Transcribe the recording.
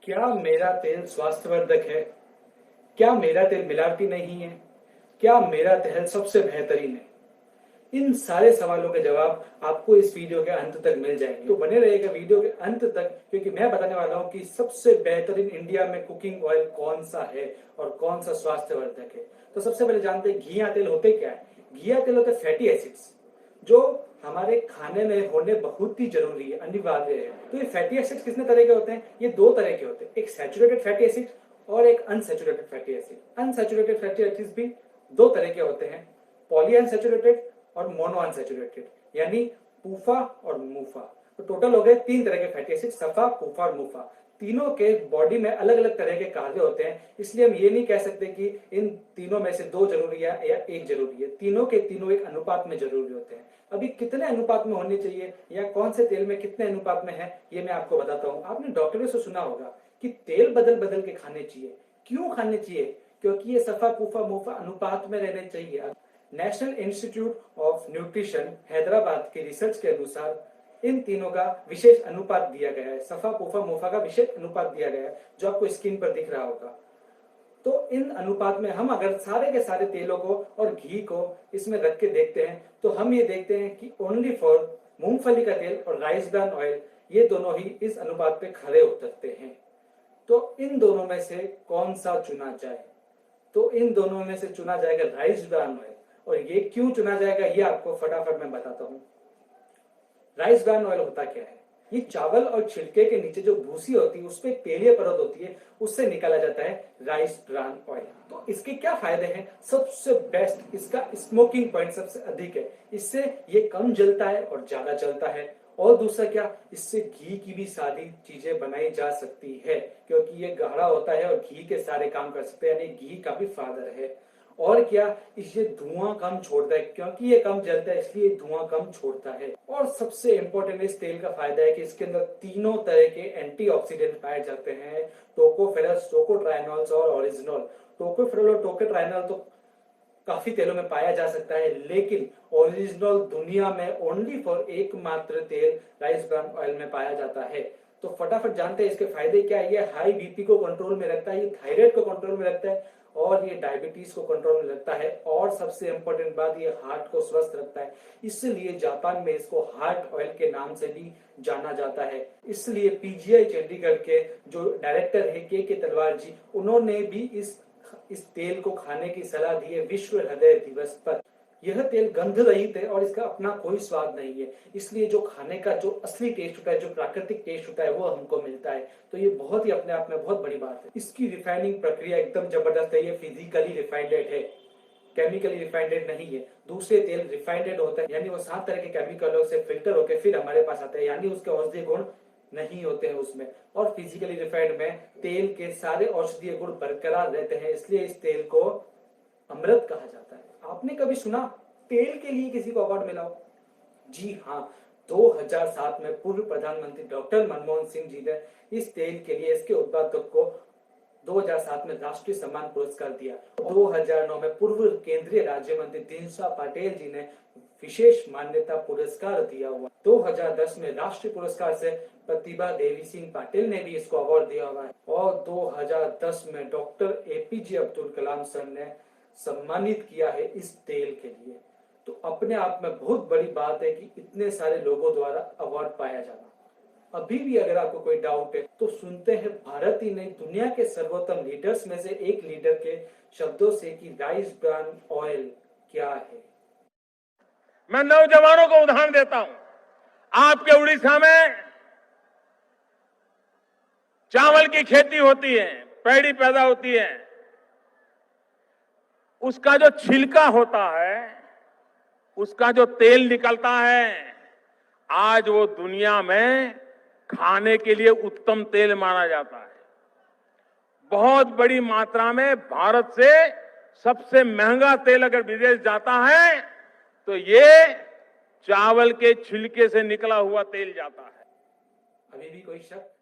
क्या मेरा तेल स्वास्थ्यवर्धक है? क्या मेरा तेल मिलावटी नहीं है? क्या मेरा तेल सबसे बेहतरीन है? इन सारे सवालों के जवाब आपको इस वीडियो के अंत तक मिल जाएंगे, तो बने रहिएगा वीडियो के अंत तक, क्योंकि मैं बताने वाला हूं कि सबसे बेहतरीन इंडिया में कुकिंग ऑयल कौन सा है और कौन सा स्वास्थ्यवर्धक है। तो सबसे पहले जानते हैं घी या तेल होते क्या है। घी या तेल होते फैटी एसिड्स, जो हमारे खाने में होने बहुत ही जरूरी है, अनिवार्य है। तो ये फैटी एसिड्स कितने तरह के होते हैं? ये दो तरह के होते हैं, एक सैचुरेटेड फैटी एसिड और एक unsaturated fatty acid. Unsaturated fatty acids भी दो तरह के होते हैं, पॉली अनसैचुरेटेड और मोनो अनसैचुरेटेड, यानी पूफा और मूफा। तो टोटल हो गए तीन तरह के फैटी एसिड, सफा, पूफा और मूफा। तीनों के बॉडी में अलग अलग तरह के कार्य होते हैं, इसलिए हम ये नहीं कह सकते कि इन तीनों में से दो जरूरी है या एक जरूरी है। तीनों के तीनों एक अनुपात में जरूरी होते हैं। अभी कितने अनुपात में होने चाहिए या कौन से तेल में कितने अनुपात में है, ये मैं आपको बताता हूं। आपने डॉक्टरों से सुना होगा कि तेल बदल बदल के खाने चाहिए। क्यों खाने चाहिए? क्योंकि ये सफा, पूफा, मूफा अनुपात में रहने चाहिए। National institute of nutrition Hyderabad के रिसर्च के अनुसार इन तीनों का विशेष अनुपात दिया गया है। सफा, पूफा, मूफा का विशेष अनुपात दिया गया है, जो आपको स्क्रीन पर दिख रहा होगा। तो इन अनुपात में हम अगर सारे के सारे तेलों को और घी को इसमें रख के देखते हैं, तो हम ये देखते हैं कि ओनली फॉर मूंगफली का तेल और राइस ब्रान ऑयल, ये दोनों ही इस अनुपात पे खरे उतरते हैं। तो इन दोनों में से कौन सा चुना जाए? तो इन दोनों में से चुना जाएगा राइस ब्रान ऑयल। और ये क्यों चुना जाएगा, ये आपको फटाफट मैं बताता हूं। राइस ब्रान ऑयल होता क्या है? ये चावल और छिलके के नीचे जो भूसी होती है, उस पर एक तेलीय परत होती है, उससे निकाला जाता है राइस ब्रान ऑयल। तो इसके क्या फायदे हैं? सबसे बेस्ट, इसका स्मोकिंग पॉइंट सबसे अधिक है। इससे ये कम जलता है और ज्यादा चलता है। और दूसरा क्या, इससे घी की भी सारी चीजें बनाई जा सकती है, क्योंकि ये गाढ़ा होता है और घी के सारे काम कर सकते हैं, यानी घी का भी फादर है। और क्या, इससे धुआं कम छोड़ता है, क्योंकि ये कम जलता है इसलिए धुआं कम छोड़ता है। और सबसे इंपॉर्टेंट इस तेल का फायदा है कि इसके अंदर तीनों तरह के एंटीऑक्सीडेंट पाए जाते हैं, टोकोफेरस, टोकोट्राइनॉल्स और ओरिजिनॉल। टोकोफेरल और टोकोट्राइनॉल तो काफी तेलों में पाया जा सकता है, लेकिन ओरिजिनल दुनिया में ओनली फॉर एकमात्र तेल राइस ब्रान ऑयल में पाया जाता है। तो फटाफट जानते हैं इसके फायदे क्या है। ये हाई बीपी को कंट्रोल में रखता है, ये थायराइड को कंट्रोल में रखता है, और ये डायबिटीज को कंट्रोल में रखता है। और सबसे इंपॉर्टेंट बात, ये हार्ट को स्वस्थ रखता है, इसलिए जापान में इसको हार्ट ऑयल के नाम से भी जाना जाता है। इसलिए पीजीआई चंडीगढ़ के जो डायरेक्टर है के तलवार जी, उन्होंने भी इस तेल को खाने की सलाह दी है विश्व हृदय दिवस पर। यह तेल गंध रहित है और इसका अपना कोई स्वाद नहीं है, इसलिए जो खाने का जो असली टेस्ट होता है, जो प्राकृतिक टेस्ट होता है, वो हमको मिलता है। तो ये बहुत ही अपने आप में बहुत बड़ी बात है। इसकी रिफाइनिंग प्रक्रिया एकदम जबरदस्त है। ये फिजिकली रिफाइंडेड है, केमिकली रिफाइंडेड नहीं है। दूसरे तेल रिफाइंडेड होता है, यानी वो 7 तरह के केमिकलों से फिल्टर होकर फिर हमारे पास आता है, यानी उसके औषधीय गुण नहीं होते हैं उसमें। और फिजिकली रिफाइंड में तेल के सारे औषधीय गुण बरकरार रहते हैं, इसलिए इस तेल को अमृत कहा जाता है। आपने कभी सुना तेल के लिए किसी को अवार्ड मिला हो? जी हाँ, 2007 में पूर्व प्रधानमंत्री डॉक्टर मनमोहन सिंह जी ने इस तेल के लिए इसके उत्पादक को 2007 में राष्ट्रीय सम्मान पुरस्कार दिया। 2009 में पूर्व केंद्रीय राज्य मंत्री दीनदयाल पाटिल जी ने विशेष मान्यता पुरस्कार दिया हुआ। 2010 में राष्ट्रीय पुरस्कार से प्रतिभा देवी सिंह पाटिल ने भी इसको अवार्ड दिया हुआ है। और 2010 में doctor APJ Abdul Kalam sir ने सम्मानित किया है इस तेल के लिए। तो अपने आप में बहुत बड़ी बात है कि इतने सारे लोगों द्वारा अवार्ड पाया जाना। अभी भी अगर आपको कोई डाउट है तो सुनते हैं भारत ही नहीं, दुनिया के सर्वोत्तम लीडर्स में से एक लीडर के शब्दों से कि राइस ब्रान ऑयल क्या है। मैं नौजवानों को उदाहरण देता हूं। आपके उड़ीसा में चावल की खेती होती है, पैडी पैदा होती है। उसका जो छिलका होता है, उसका जो तेल निकलता है, आज वो दुनिया में खाने के लिए उत्तम तेल माना जाता है। बहुत बड़ी मात्रा में भारत से सबसे महंगा तेल अगर विदेश जाता है तो ये चावल के छिलके से निकला हुआ तेल जाता है। अभी भी कोई शक?